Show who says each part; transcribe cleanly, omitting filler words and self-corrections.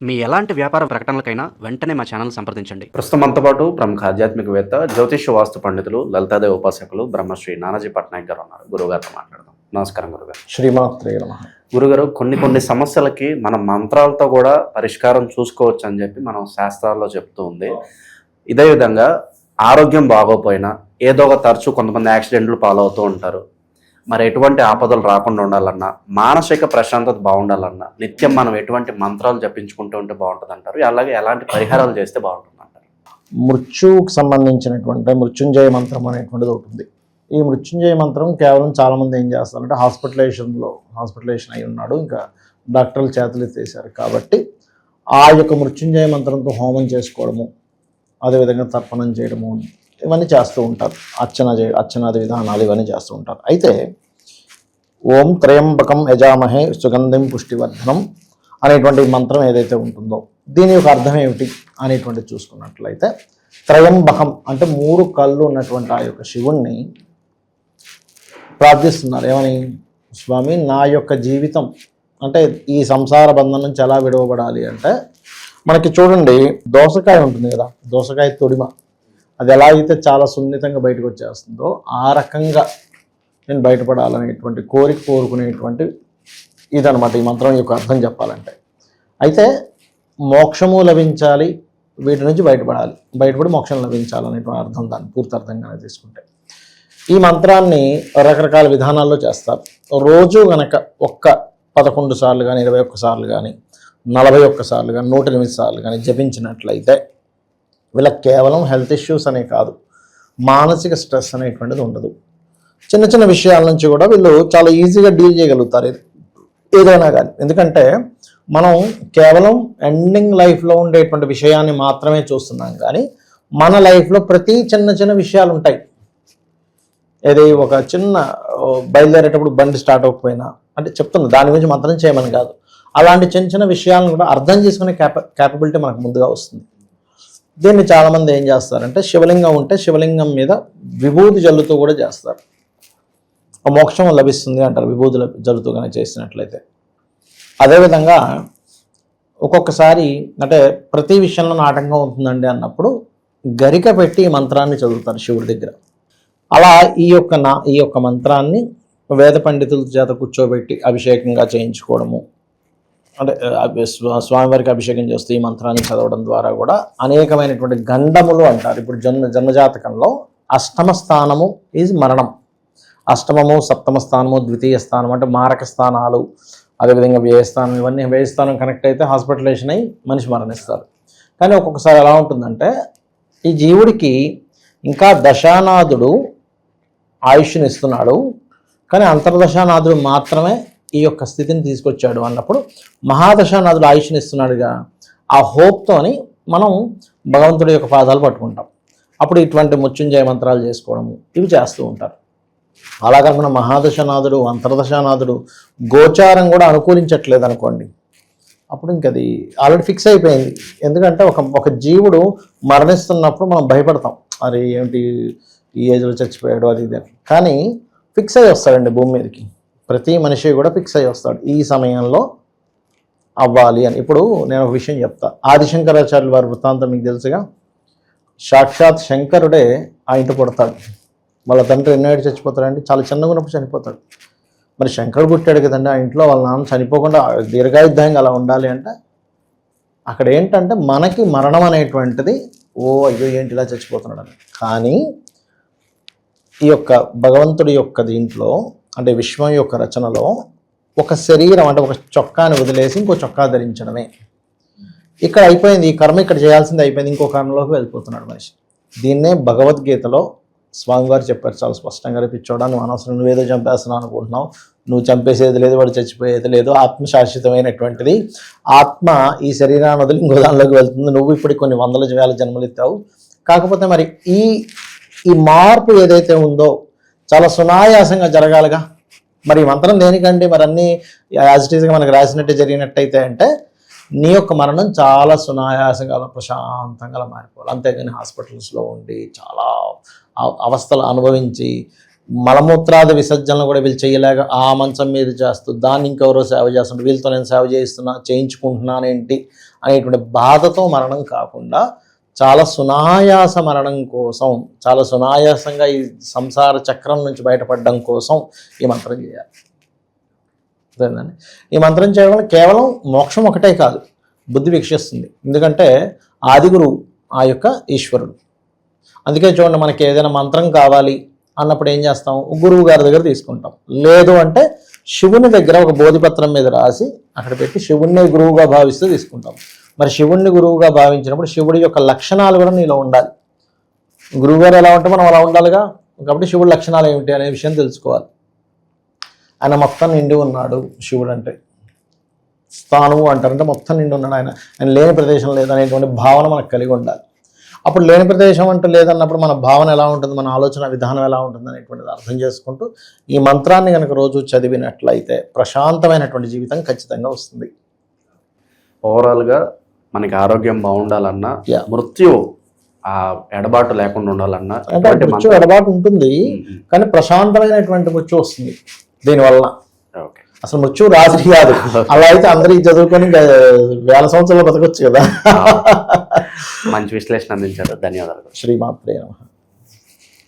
Speaker 1: మీ ఎలాంటి వ్యాపార ప్రకటనలకైనా వెంటనే మా ఛానల్ సంప్రదించండి.
Speaker 2: ప్రస్తుతం మనతో పాటు ప్రముఖ ఆధ్యాత్మికవేత్త, జ్యోతిష్య వాస్తు పండితులు, లలితాదేవి ఉపాసకులు బ్రహ్మశ్రీ నానాజీ పట్నాయక్ గారు ఉన్నారు. గురుగారితో మాట్లాడదాం. నమస్కారం గురుగారు.
Speaker 3: శ్రీమాత్రే నమః.
Speaker 2: గురుగారు, కొన్ని సమస్యలకి మనం మంత్రాలతో కూడా పరిష్కారం చూసుకోవచ్చు అని చెప్పి మనం శాస్త్రాల్లో చెప్తూ ఉంది. ఇదే విధంగా ఆరోగ్యం బాగోపోయినా ఏదో ఒక తరచూ కొంతమంది యాక్సిడెంట్లు పాలవుతూ ఉంటారు. మరి ఎటువంటి ఆపదలు రాకుండా ఉండాలన్నా, మానసిక ప్రశాంతత బాగుండాలన్నా నిత్యం మనం ఎటువంటి మంత్రాలు జపించుకుంటూ ఉంటే బాగుంటుంది అంటారు? అలాగే ఎలాంటి పరిహారాలు చేస్తే బాగుంటుంది అంటారు?
Speaker 3: మృత్యువుకు సంబంధించినటువంటి మృత్యుంజయ మంత్రం అనేటువంటిది ఒకటి ఉంది. ఈ మృత్యుంజయ మంత్రం కేవలం చాలామంది ఏం చేస్తారంటే హాస్పిటలైజేషన్ అయి ఉన్నాడు, ఇంకా డాక్టర్లు చేతులు ఎత్తేసారు కాబట్టి ఆ యొక్క మృత్యుంజయ మంత్రంతో హోమం చేసుకోవడము, అదేవిధంగా తర్పణం చేయడము, ఇవన్నీ చేస్తూ ఉంటారు. అర్చనాది విధానాలు ఇవన్నీ చేస్తూ ఉంటారు. అయితే ఓం త్రయంబకం యజామహే సుగంధిం పుష్టివర్ధనం అనేటువంటి మంత్రం ఏదైతే ఉంటుందో దీని యొక్క అర్థం ఏమిటి అనేటువంటిది చూసుకున్నట్లయితే, త్రయంబకం అంటే 3 కళ్ళు ఉన్నటువంటి ఆ యొక్క శివుణ్ణి ప్రార్థిస్తున్నారు. ఏమని? స్వామి, నా యొక్క జీవితం అంటే ఈ సంసార బంధం నుంచి ఎలా విడవబడాలి అంటే, మనకి చూడండి దోసకాయ ఉంటుంది కదా, దోసకాయ తొడిమ, అది ఎలా అయితే చాలా సున్నితంగా బయటకు వచ్చేస్తుందో ఆ రకంగా నేను బయటపడాలనేటువంటి కోరుకునేటువంటి ఇదనమాట ఈ మంత్రం యొక్క అర్థం చెప్పాలంటే. అయితే మోక్షము లభించాలి, వీటి నుంచి బయటపడి మోక్షం లభించాలనేటువంటి అర్థం, దాన్ని పూర్తి అర్థంగానే తీసుకుంటే. ఈ మంత్రాన్ని రకరకాల విధానాల్లో చేస్తారు. రోజు గనక 11 సార్లు కానీ, 21 సార్లు కానీ, 41 సార్లు కానీ, 108 సార్లు కానీ జపించినట్లయితే వీళ్ళకి కేవలం హెల్త్ ఇష్యూస్ అనే కాదు, మానసిక స్ట్రెస్ అనేటువంటిది ఉండదు. చిన్న చిన్న విషయాల నుంచి కూడా వీళ్ళు చాలా ఈజీగా డీల్ చేయగలుగుతారు ఏదైనా కానీ. ఎందుకంటే మనం కేవలం ఎండింగ్ లైఫ్లో ఉండేటువంటి విషయాన్ని మాత్రమే చూస్తున్నాం, కానీ మన లైఫ్లో ప్రతి చిన్న విషయాలు ఉంటాయి. ఏది ఒక చిన్న బయలుదేరేటప్పుడు బండి స్టార్ట్ అవ్వకపోయినా, అంటే చెప్తున్నా దాని గురించి మంత్రం చేయమని కాదు, అలాంటి చిన్న విషయాలను కూడా అర్థం చేసుకునే క్యాపబిలిటీ మనకు ముందుగా వస్తుంది. దీన్ని చాలామంది ఏం చేస్తారంటే, శివలింగం ఉంటే శివలింగం మీద విభూతి జల్లుతూ కూడా చేస్తారు. మోక్షం లభిస్తుంది అంటారు విభూతి జల్లుతూ కానీ చేసినట్లయితే. అదేవిధంగా ఒక్కొక్కసారి అంటే ప్రతి విషయంలో ఆటంకం అవుతుందండి అన్నప్పుడు గరిక పెట్టి ఈ మంత్రాన్ని చదువుతారు శివుడి దగ్గర. అలా ఈ యొక్క మంత్రాన్ని వేద పండితుల చేత కూర్చోబెట్టి అభిషేకంగా చేయించుకోవడము, అంటే స్వామివారికి అభిషేకం చేస్తూ ఈ మంత్రాన్ని చదవడం ద్వారా కూడా అనేకమైనటువంటి గండములు అంటారు. ఇప్పుడు జన్మజాతకంలో అష్టమ స్థానము ఈజ్ మరణం, అష్టమము, సప్తమ స్థానము, ద్వితీయ స్థానం అంటే మారక స్థానాలు, అదేవిధంగా వ్యయస్థానం, ఇవన్నీ వ్యయస్థానం కనెక్ట్ అయితే హాస్పిటలైజేషన్ అయ్యి మనిషి మరణిస్తారు. కానీ ఒక్కొక్కసారి ఎలా ఉంటుందంటే, ఈ జీవుడికి ఇంకా దశానాథుడు ఆయుష్ని ఇస్తున్నాడు, కానీ అంతర్దశానాథుడు మాత్రమే ఈ యొక్క స్థితిని తీసుకొచ్చాడు అన్నప్పుడు మహాదశానాథుడు ఆయుష్ని ఇస్తున్నాడుగా, ఆ హోప్తోని మనం భగవంతుడి యొక్క పాదాలు పట్టుకుంటాం. అప్పుడు ఇటువంటి మృత్యుంజయ మంత్రాలు చేసుకోవడము ఇవి చేస్తూ ఉంటారు. అలా కాకుండా మహాదశనాథుడు, అంతర్దశానాథుడు గోచారం కూడా అనుకూలించట్లేదు అనుకోండి, అప్పుడు ఇంకది ఆల్రెడీ ఫిక్స్ అయిపోయింది. ఎందుకంటే ఒక జీవుడు మరణిస్తున్నప్పుడు మనం భయపడతాం, అరే ఏమిటి ఈ ఏజ్లో చచ్చిపోయాడు అది ఇది. కానీ ఫిక్స్ అయ్యి వస్తాడండి భూమి మీదకి, ప్రతి మనిషి కూడా ఫిక్స్ అయ్యి వస్తాడు ఈ సమయంలో అవ్వాలి అని. ఇప్పుడు నేను ఒక విషయం చెప్తా. ఆదిశంకరాచార్యుల వారి వృత్తాంతం మీకు తెలుసుగా. సాక్షాత్ శంకరుడే ఆ ఇంటి పుడతాడు, వాళ్ళ తండ్రి ఎన్నో చచ్చిపోతాడండి, చాలా చిన్నగా ఉన్నప్పుడు చనిపోతాడు. మరి శంకరుడు పుట్టాడు కదండి, ఆ ఇంట్లో వాళ్ళ నాన్న చనిపోకుండా దీర్ఘాయుద్ధాయంగా అలా ఉండాలి అంటే, అక్కడ ఏంటంటే మనకి మరణం అనేటువంటిది అయ్యో ఏంటి ఇలా చచ్చిపోతున్నాడు అని. కానీ ఈ యొక్క భగవంతుడి యొక్క దీంట్లో అంటే విశ్వం యొక్క రచనలో ఒక శరీరం అంటే ఒక చొక్కాని వదిలేసి ఇంకో చొక్కా ధరించడమే ఇక్కడ అయిపోయింది. ఈ కర్మ ఇక్కడ చేయాల్సింది అయిపోయింది, ఇంకో కర్మలోకి వెళ్ళిపోతున్నాడు మనిషి. దీన్నే భగవద్గీతలో స్వామివారు చెప్పారు చాలా స్పష్టంగా. పిచ్చోడా, నువ్వు అనవసరం నువ్వేదో చంపేస్తున్నావు అనుకుంటున్నావు, నువ్వు చంపేసేది లేదు, వాడు చచ్చిపోయేది లేదు, ఆత్మ శాశ్వతమైనటువంటిది, ఆత్మ ఈ శరీరాన్ని వదిలి ఇంకో దానిలోకి వెళ్తుంది. నువ్వు ఇప్పుడు కొన్ని వందల వేల జన్మలు ఎత్తావు, కాకపోతే మరి ఈ మార్పు ఏదైతే ఉందో చాలా సునాయాసంగా జరగాలిగా. మరి ఈ మంత్రం దేనికంటే మరి అన్నీ యాజ్ ఇట్ ఈస్గా మనకు రాసినట్టే జరిగినట్టయితే అంటే నీ యొక్క మరణం చాలా సునాయాసంగా ప్రశాంతంగా మారిపోవాలి. అంతేగాని హాస్పిటల్స్లో ఉండి చాలా అవస్థలు అనుభవించి మలమూత్రాది విసర్జనలు కూడా వీళ్ళు చేయలేక ఆ మంచం మీద చేస్తూ దాన్ని ఇంకెవరో సేవ చేస్తుంటే వీళ్ళతో నేను సేవ చేయించుకుంటున్నానేంటి అనేటువంటి బాధతో మరణం కాకుండా చాలా సునాయాస మరణం కోసం, చాలా సునాయాసంగా ఈ సంసార చక్రం నుంచి బయటపడడం కోసం ఈ మంత్రం చేయాలి. అదేంటండి, ఈ మంత్రం చేయడం వల్ల కేవలం మోక్షం ఒకటే కాదు, బుద్ధి వీక్షిస్తుంది. ఎందుకంటే ఆది గురువు ఆ యొక్క ఈశ్వరుడు. అందుకే చూడండి, మనకి ఏదైనా మంత్రం కావాలి అన్నప్పుడు ఏం చేస్తాం, గురువు గారి దగ్గర తీసుకుంటాం. లేదు అంటే శివుని దగ్గర ఒక బోధిపత్రం మీద రాసి అక్కడ పెట్టి శివుణ్ణి గురువుగా భావిస్తూ తీసుకుంటాం. మరి శివుణ్ణి గురువుగా భావించినప్పుడు శివుడి యొక్క లక్షణాలు కూడా నీలో ఉండాలి. గురువుగారు ఎలా ఉంటే మనం అలా ఉండాలిగా. కాబట్టి శివుడి లక్షణాలు ఏమిటి అనే విషయం తెలుసుకోవాలి. ఆయన మొత్తం నిండి ఉన్నాడు. శివుడు అంటే స్థానువు అంటారంటే మొత్తం నిండి ఉన్నాడు. ఆయన లేని ప్రదేశం లేదనేటువంటి భావన మనకు కలిగి ఉండాలి. అప్పుడు లేని ప్రదేశం అంటే లేదన్నప్పుడు మన భావన ఎలా ఉంటుంది, మన ఆలోచన విధానం ఎలా ఉంటుంది అనేటువంటిది అర్థం చేసుకుంటూ ఈ మంత్రాన్ని కనుక రోజు చదివినట్లయితే ప్రశాంతమైనటువంటి జీవితం ఖచ్చితంగా వస్తుంది.
Speaker 2: ఓవరాల్గా మనకి ఆరోగ్యం బాగుండాలన్నా,
Speaker 3: Yeah.
Speaker 2: మృత్యు ఆ ఎడబాటు లేకుండా ఉండాలన్నా
Speaker 3: అంటే మృత్యు ఎడబాటు ఉంటుంది, కానీ ప్రశాంతమైనటువంటి మృత్యు వస్తుంది దీనివల్ల.
Speaker 2: ఓకే,
Speaker 3: అసలు మృత్యు రాత్రి కాదు. అలా అయితే అందరికి చదువుకొని వేల సంవత్సరాలు బతకొచ్చు కదా.
Speaker 2: మంచి విశ్లేషణ అందించారు, ధన్యవాదాలు.
Speaker 3: శ్రీమాత్రే నమః.